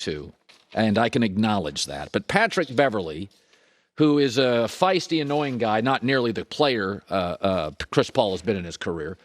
too, and I can acknowledge that. But Patrick Beverly, who is a feisty, annoying guy, not nearly the player Chris Paul has been in his career,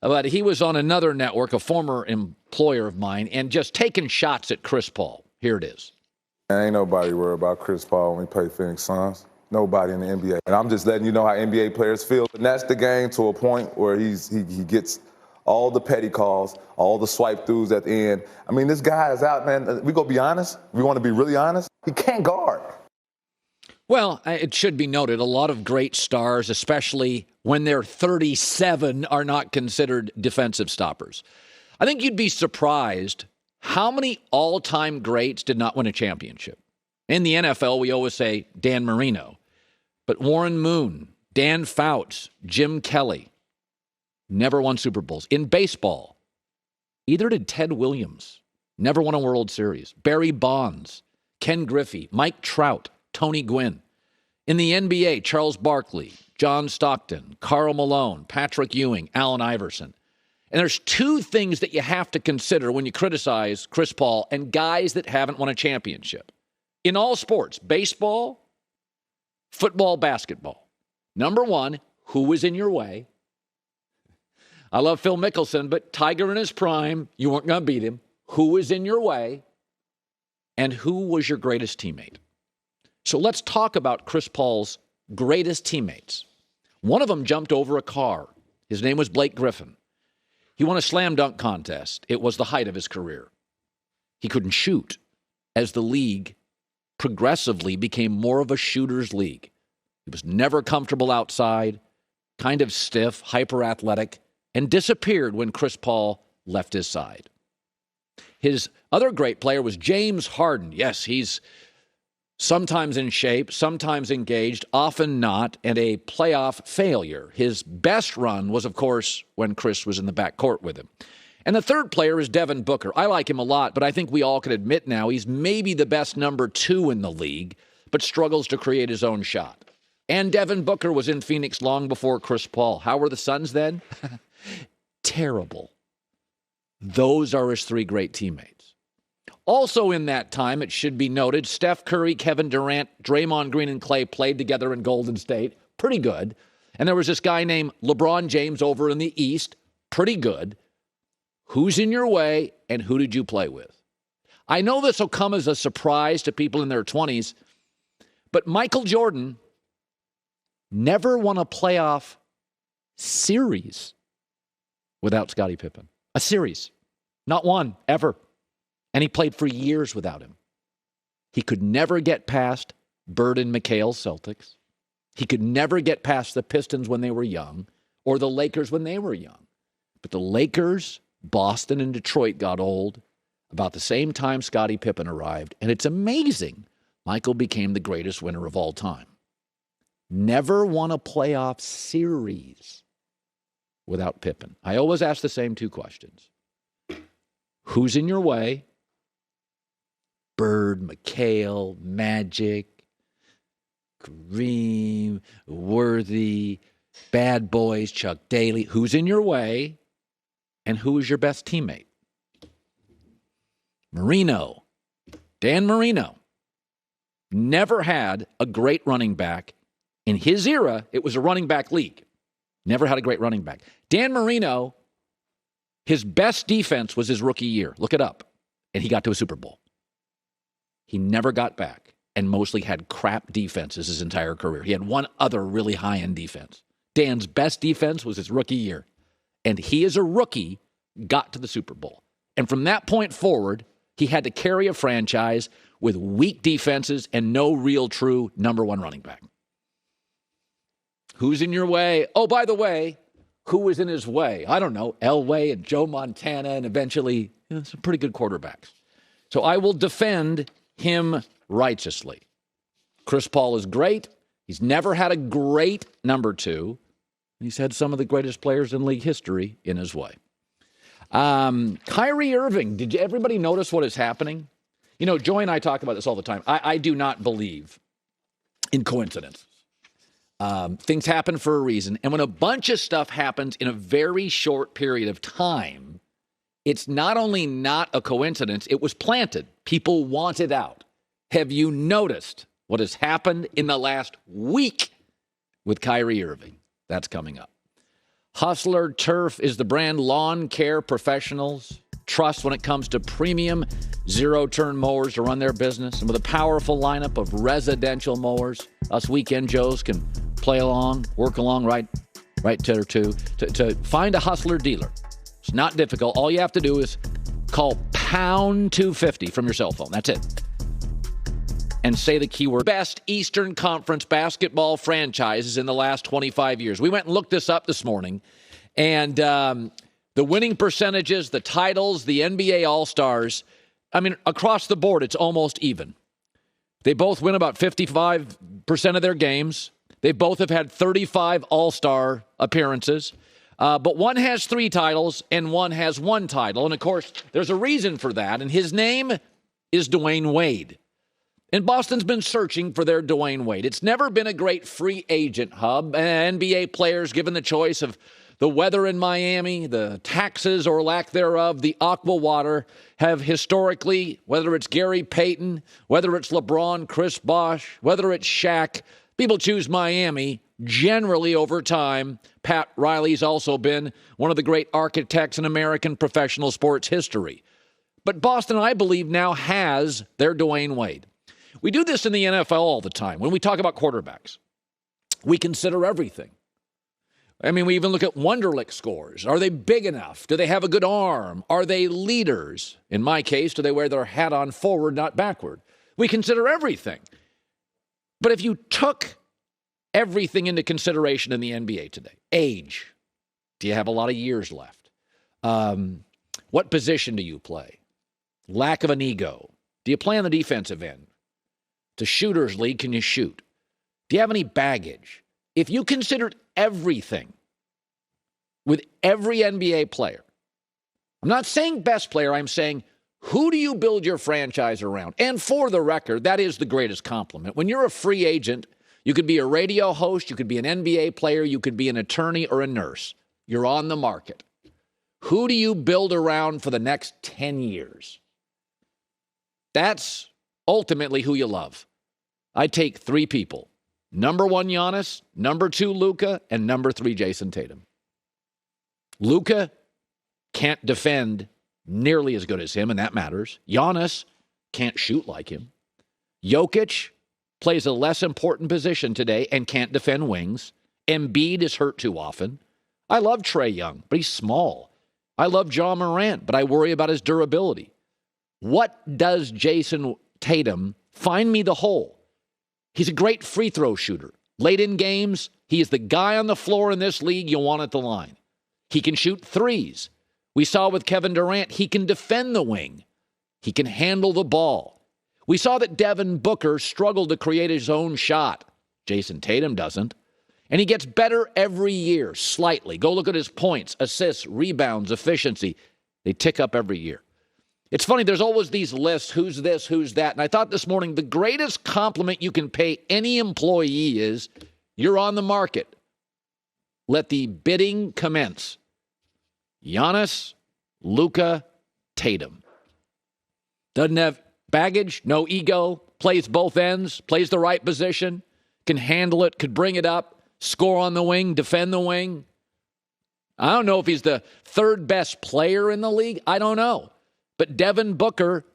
but he was on another network, a former employer of mine, and just taking shots at Chris Paul. Here it is. Ain't nobody worried about Chris Paul when we play Phoenix Suns. Nobody in the NBA. And I'm just letting you know how NBA players feel. And that's the game to a point where he gets all the petty calls, all the swipe throughs at the end. I mean, this guy is out, man. We gonna be honest. We want to be really honest. He can't guard. Well, it should be noted, a lot of great stars, especially when they're 37, are not considered defensive stoppers. I think you'd be surprised how many all-time greats did not win a championship. In the NFL, we always say Dan Marino. But Warren Moon, Dan Fouts, Jim Kelly never won Super Bowls. In baseball, either did Ted Williams, never won a World Series. Barry Bonds, Ken Griffey, Mike Trout, Tony Gwynn. In the NBA, Charles Barkley, John Stockton, Karl Malone, Patrick Ewing, Allen Iverson. And there's two things that you have to consider when you criticize Chris Paul and guys that haven't won a championship. In all sports, baseball, football, basketball. Number one, who was in your way? I love Phil Mickelson, but Tiger in his prime, you weren't going to beat him. Who was in your way? And who was your greatest teammate? So let's talk about Chris Paul's greatest teammates. One of them jumped over a car. His name was Blake Griffin. He won a slam dunk contest. It was the height of his career. He couldn't shoot as the league progressively became more of a shooter's league. He was never comfortable outside, kind of stiff, hyper-athletic, and disappeared when Chris Paul left his side. His other great player was James Harden. Yes, he's sometimes in shape, sometimes engaged, often not, and a playoff failure. His best run was, of course, when Chris was in the backcourt with him. And the third player is Devin Booker. I like him a lot, but I think we all can admit now he's maybe the best number two in the league, but struggles to create his own shot. And Devin Booker was in Phoenix long before Chris Paul. How were the Suns then? Terrible. Those are his three great teammates. Also in that time, it should be noted, Steph Curry, Kevin Durant, Draymond Green, and Clay played together in Golden State. Pretty good. And there was this guy named LeBron James over in the East. Pretty good. Who's in your way, and who did you play with? I know this will come as a surprise to people in their 20s, but Michael Jordan never won a playoff series without Scottie Pippen. A series. Not one, ever. And he played for years without him. He could never get past Bird and McHale's Celtics. He could never get past the Pistons when they were young, or the Lakers when they were young. But the Lakers, Boston, and Detroit got old about the same time Scottie Pippen arrived. And it's amazing Michael became the greatest winner of all time. Never won a playoff series without Pippen. I always ask the same two questions. Who's in your way? Bird, McHale, Magic, Kareem, Worthy, Bad Boys, Chuck Daly. Who's in your way? And who is your best teammate? Marino. Dan Marino. Never had a great running back. In his era, it was a running back league. Never had a great running back. Dan Marino, his best defense was his rookie year. Look it up. And he got to a Super Bowl. He never got back and mostly had crap defenses his entire career. He had one other really high-end defense. Dan's best defense was his rookie year. And he, as a rookie, got to the Super Bowl. And from that point forward, he had to carry a franchise with weak defenses and no real true number one running back. Who's in your way? Oh, by the way, who was in his way? I don't know, Elway and Joe Montana and eventually some pretty good quarterbacks. So I will defend him righteously. Chris Paul is great. He's never had a great number two. He's had some of the greatest players in league history in his way. Kyrie Irving, did everybody notice what is happening? You know, Joy and I talk about this all the time. I do not believe in coincidence. Things happen for a reason. And when a bunch of stuff happens in a very short period of time, It's not only not a coincidence, it was planted. People want it out. Have you noticed what has happened in the last week with Kyrie Irving? That's coming up. Hustler Turf is the brand lawn care professionals trust when it comes to premium zero-turn mowers to run their business. And with a powerful lineup of residential mowers, us weekend Joes can play along, work along right there too. To find a Hustler dealer, it's not difficult. All you have to do is call pound 250 from your cell phone. That's it. And say the keyword. Best Eastern Conference basketball franchises in the last 25 years. We went and looked this up this morning. And the winning percentages, the titles, the NBA All-Stars, I mean, across the board, it's almost even. They both win about 55% of their games. They both have had 35 All-Star appearances. But one has 3 titles and one has 1 title. And, of course, there's a reason for that. And his name is Dwayne Wade. And Boston's been searching for their Dwayne Wade. It's never been a great free agent hub. NBA players, given the choice of the weather in Miami, the taxes or lack thereof, the aqua water, have historically, whether it's Gary Payton, whether it's LeBron, Chris Bosh, whether it's Shaq, people choose Miami generally over time. Pat Riley's also been one of the great architects in American professional sports history. But Boston, I believe, now has their Dwayne Wade. We do this in the NFL all the time. When we talk about quarterbacks, we consider everything. I mean, we even look at Wonderlic scores. Are they big enough? Do they have a good arm? Are they leaders? In my case, do they wear their hat on forward, not backward? We consider everything. But if you took everything into consideration in the NBA today, age, do you have a lot of years left? What position do you play? Lack of an ego. Do you play on the defensive end? To shooters league, can you shoot? Do you have any baggage? If you considered everything with every NBA player, I'm not saying best player, I'm saying who do you build your franchise around? And for the record, that is the greatest compliment. When you're a free agent, you could be a radio host, you could be an NBA player, you could be an attorney or a nurse. You're on the market. Who do you build around for the next 10 years? That's ultimately who you love. I take 3 people. Number 1, Giannis. Number 2, Luka. And number 3, Jason Tatum. Luka can't defend nearly as good as him, and that matters. Giannis can't shoot like him. Jokic plays a less important position today and can't defend wings. Embiid is hurt too often. I love Trae Young, but he's small. I love Ja Morant, but I worry about his durability. What does Jason Tatum find me the hole? He's a great free throw shooter. Late in games, he is the guy on the floor in this league you want at the line. He can shoot threes. We saw with Kevin Durant, he can defend the wing. He can handle the ball. We saw that Devin Booker struggled to create his own shot. Jason Tatum doesn't. And he gets better every year, slightly. Go look at his points, assists, rebounds, efficiency. They tick up every year. It's funny, there's always these lists, who's this, who's that. And I thought this morning, the greatest compliment you can pay any employee is, you're on the market. Let the bidding commence. Giannis, Luka, Tatum. Doesn't have baggage, no ego, plays both ends, plays the right position, can handle it, could bring it up, score on the wing, defend the wing. I don't know if he's the 3rd best player in the league. I don't know. But Devin Booker,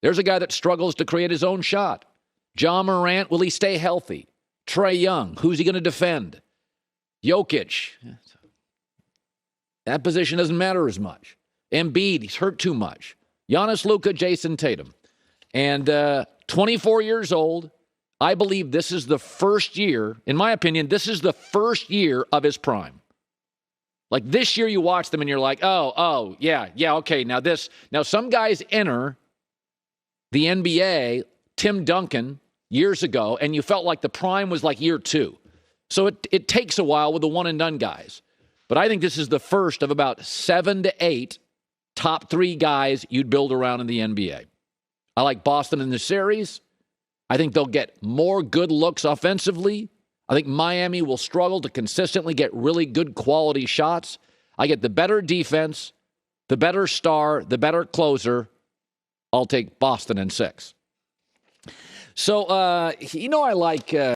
there's a guy that struggles to create his own shot. Ja Morant, will he stay healthy? Trae Young, who's he going to defend? Jokic, that position doesn't matter as much. Embiid, he's hurt too much. Giannis, Luka, Jason Tatum. And 24 years old, I believe this is the first year, in my opinion, this is the first year of his prime. Like this year you watch them and you're like, yeah, okay. Now some guys enter the NBA, Tim Duncan, years ago, and you felt like the prime was like year 2. So it takes a while with the one-and-done guys. But I think this is the first of about 7 to 8 top 3 guys you'd build around in the NBA. I like Boston in the series. I think they'll get more good looks offensively. I think Miami will struggle to consistently get really good quality shots. I get the better defense. the better star, the better closer. I'll take Boston in 6. So, I like